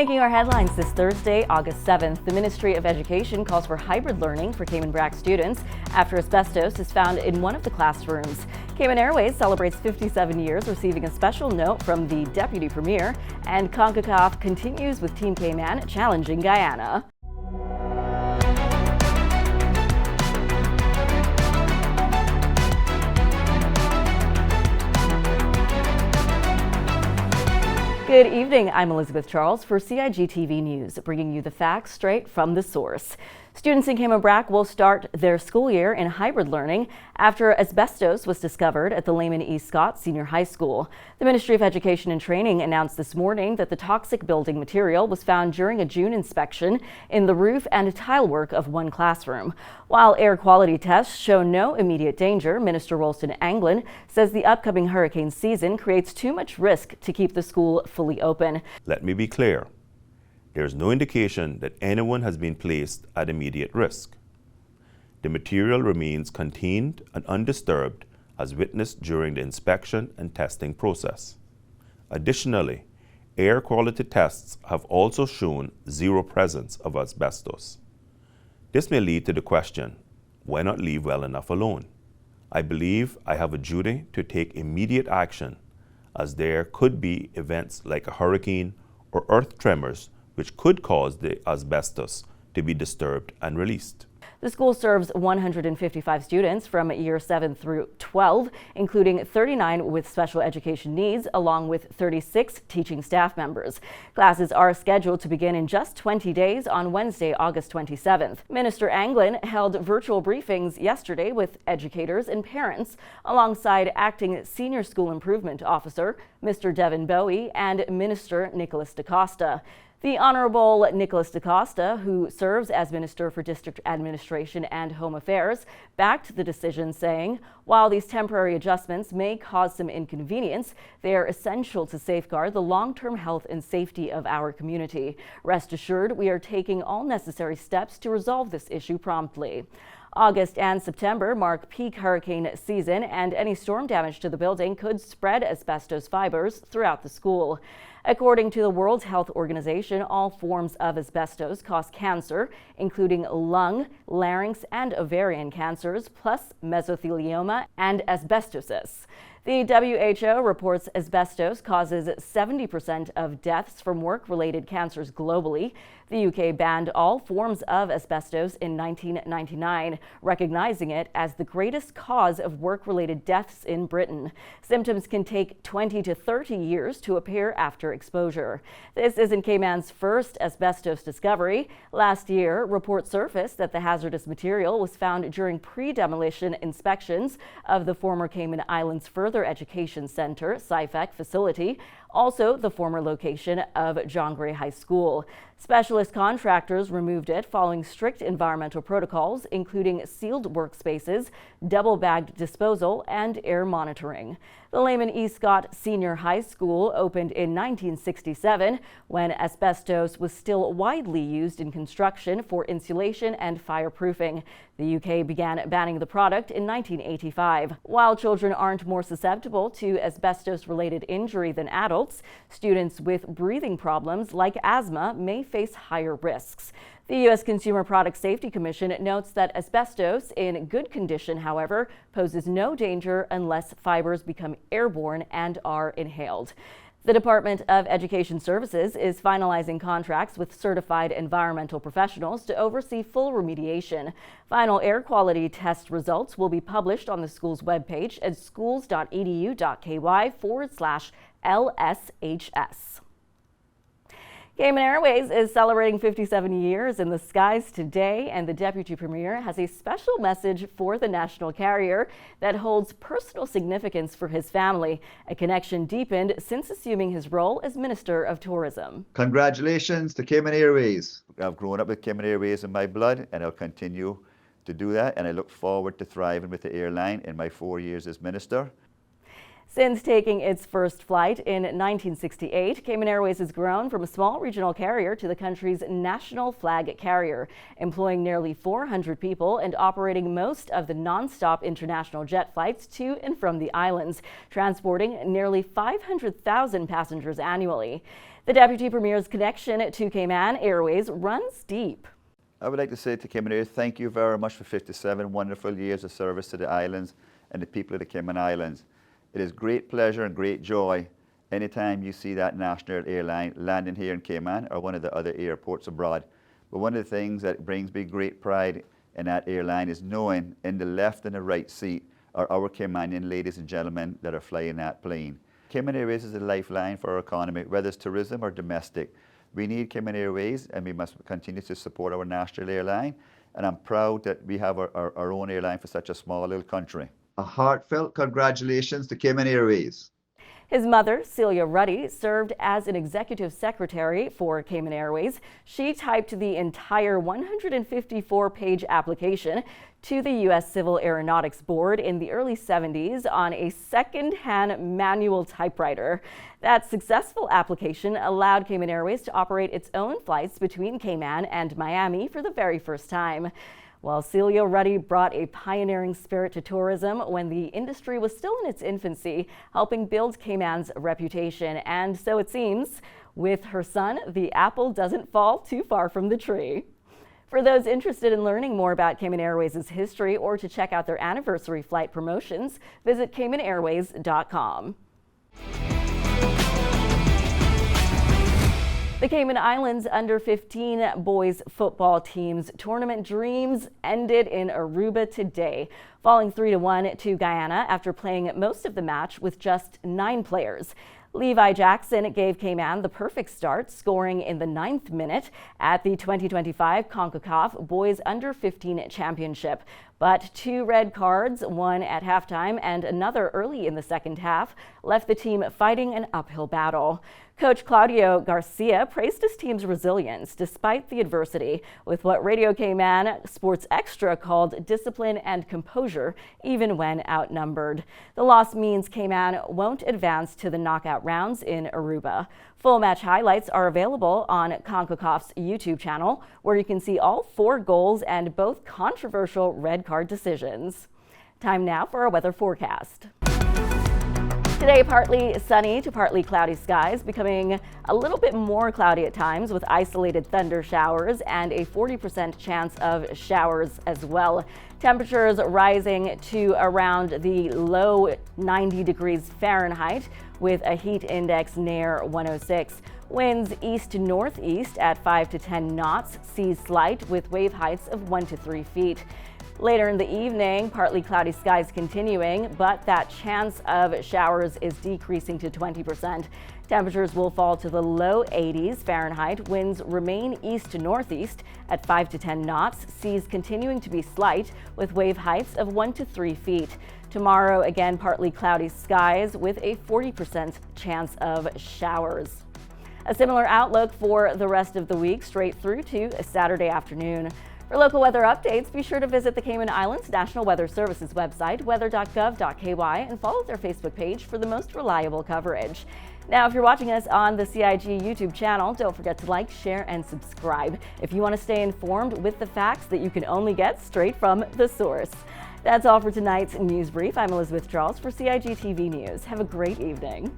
Making our headlines this Thursday, August 7th, the Ministry of Education calls for hybrid learning for Cayman Brac students after asbestos is found in one of the classrooms. Cayman Airways celebrates 57 years, receiving a special note from the Deputy Premier, and CONCACAF continues with Team Cayman challenging Guyana. Good evening, I'm Elizabeth Charles for CIG TV News, bringing you the facts straight from the source. Students in Cayman Brac will start their school year in hybrid learning after asbestos was discovered at the Cayman East Scott Senior High School. The Ministry of Education and Training announced this morning that the toxic building material was found during a June inspection in the roof and tile work of one classroom. While air quality tests show no immediate danger, Minister Rolston Anglin says the upcoming hurricane season creates too much risk to keep the school fully open. Let me be clear. There is no indication that anyone has been placed at immediate risk. The material remains contained and undisturbed as witnessed during the inspection and testing process. Additionally, air quality tests have also shown zero presence of asbestos. This may lead to the question, why not leave well enough alone? I believe I have a duty to take immediate action, as there could be events like a hurricane or earth tremors which could cause the asbestos to be disturbed and released. The school serves 155 students from year 7 through 12, including 39 with special education needs, along with 36 teaching staff members. Classes are scheduled to begin in just 20 days on Wednesday, August 27th. Minister Anglin held virtual briefings yesterday with educators and parents, alongside Acting Senior School Improvement Officer Mr. Devin Bowie and Minister Nicholas DaCosta. The Honorable Nicholas DaCosta, who serves as Minister for District Administration and Home Affairs, backed the decision, saying, while these temporary adjustments may cause some inconvenience, they are essential to safeguard the long-term health and safety of our community. Rest assured, we are taking all necessary steps to resolve this issue promptly. August and September mark peak hurricane season, and any storm damage to the building could spread asbestos fibers throughout the school. According to the World Health Organization, all forms of asbestos cause cancer, including lung, larynx, and ovarian cancers, plus mesothelioma and asbestosis. The WHO reports asbestos causes 70% of deaths from work-related cancers globally. The UK banned all forms of asbestos in 1999, recognizing it as the greatest cause of work-related deaths in Britain. Symptoms can take 20 to 30 years to appear after exposure. This isn't Cayman's first asbestos discovery. Last year, reports surfaced that the hazardous material was found during pre-demolition inspections of the former Cayman Islands Further Education Center, CIFEC facility, also the former location of John Gray High School. Specialist contractors removed it following strict environmental protocols, including sealed workspaces, double-bagged disposal, and air monitoring. The Cayman East Scott Senior High School opened in 1967 when asbestos was still widely used in construction for insulation and fireproofing. The UK began banning the product in 1985. While children aren't more susceptible to asbestos-related injury than adults, students with breathing problems like asthma may face higher risks. The U.S. Consumer Product Safety Commission notes that asbestos in good condition, however, poses no danger unless fibers become airborne and are inhaled. The Department of Education Services is finalizing contracts with certified environmental professionals to oversee full remediation. Final air quality test results will be published on the school's webpage at schools.edu.ky/LSHS. Cayman Airways is celebrating 57 years in the skies today, and the Deputy Premier has a special message for the national carrier that holds personal significance for his family, a connection deepened since assuming his role as Minister of Tourism. Congratulations to Cayman Airways. I've grown up with Cayman Airways in my blood, and I'll continue to do that, and I look forward to thriving with the airline in my 4 years as Minister. Since taking its first flight in 1968, Cayman Airways has grown from a small regional carrier to the country's national flag carrier, employing nearly 400 people and operating most of the non-stop international jet flights to and from the islands, transporting nearly 500,000 passengers annually. The Deputy Premier's connection to Cayman Airways runs deep. I would like to say to Cayman Airways, thank you very much for 57 wonderful years of service to the islands and the people of the Cayman Islands. It is great pleasure and great joy anytime you see that national airline landing here in Cayman or one of the other airports abroad. But one of the things that brings me great pride in that airline is knowing in the left and the right seat are our Caymanian ladies and gentlemen that are flying that plane. Cayman Airways is a lifeline for our economy, whether it's tourism or domestic. We need Cayman Airways and we must continue to support our national airline. And I'm proud that we have our own airline for such a small little country. A heartfelt congratulations to Cayman Airways. His mother, Celia Ruddy, served as an executive secretary for Cayman Airways. She typed the entire 154-page application to the U.S. Civil Aeronautics Board in the early 70s on a second-hand manual typewriter. That successful application allowed Cayman Airways to operate its own flights between Cayman and Miami for the very first time. Well, Celia Ruddy brought a pioneering spirit to tourism when the industry was still in its infancy, helping build Cayman's reputation. And so it seems, with her son, the apple doesn't fall too far from the tree. For those interested in learning more about Cayman Airways' history or to check out their anniversary flight promotions, visit CaymanAirways.com. The Cayman Islands under-15 boys football team's tournament dreams ended in Aruba today, falling 3-1 to Guyana after playing most of the match with just 9 players. Levi Jackson gave Cayman the perfect start, scoring in the 9th minute at the 2025 CONCACAF Boys Under-15 Championship. But 2 red cards, one at halftime and another early in the second half, left the team fighting an uphill battle. Coach Claudio Garcia praised his team's resilience despite the adversity, with what Radio Cayman Sports Extra called discipline and composure, even when outnumbered. The loss means Cayman won't advance to the knockout rounds in Aruba. Full match highlights are available on CONCACAF's YouTube channel, where you can see all 4 goals and both controversial red card decisions. Time now for our weather forecast. Today, partly sunny to partly cloudy skies, becoming a little bit more cloudy at times with isolated thunder showers and a 40% chance of showers as well. Temperatures rising to around the low 90 degrees Fahrenheit with a heat index near 106. Winds east to northeast at 5 to 10 knots, seas slight with wave heights of 1 to 3 feet. Later in the evening, partly cloudy skies continuing, but that chance of showers is decreasing to 20%. Temperatures will fall to the low 80s Fahrenheit. Winds remain east to northeast at 5 to 10 knots. Seas continuing to be slight with wave heights of 1 to 3 feet. Tomorrow, again, partly cloudy skies with a 40% chance of showers. A similar outlook for the rest of the week, straight through to a Saturday afternoon. For local weather updates, be sure to visit the Cayman Islands National Weather Service's website, weather.gov.ky, and follow their Facebook page for the most reliable coverage. Now, if you're watching us on the CIG YouTube channel, don't forget to like, share, and subscribe if you want to stay informed with the facts that you can only get straight from the source. That's all for tonight's news brief. I'm Elizabeth Charles for CIG TV News. Have a great evening.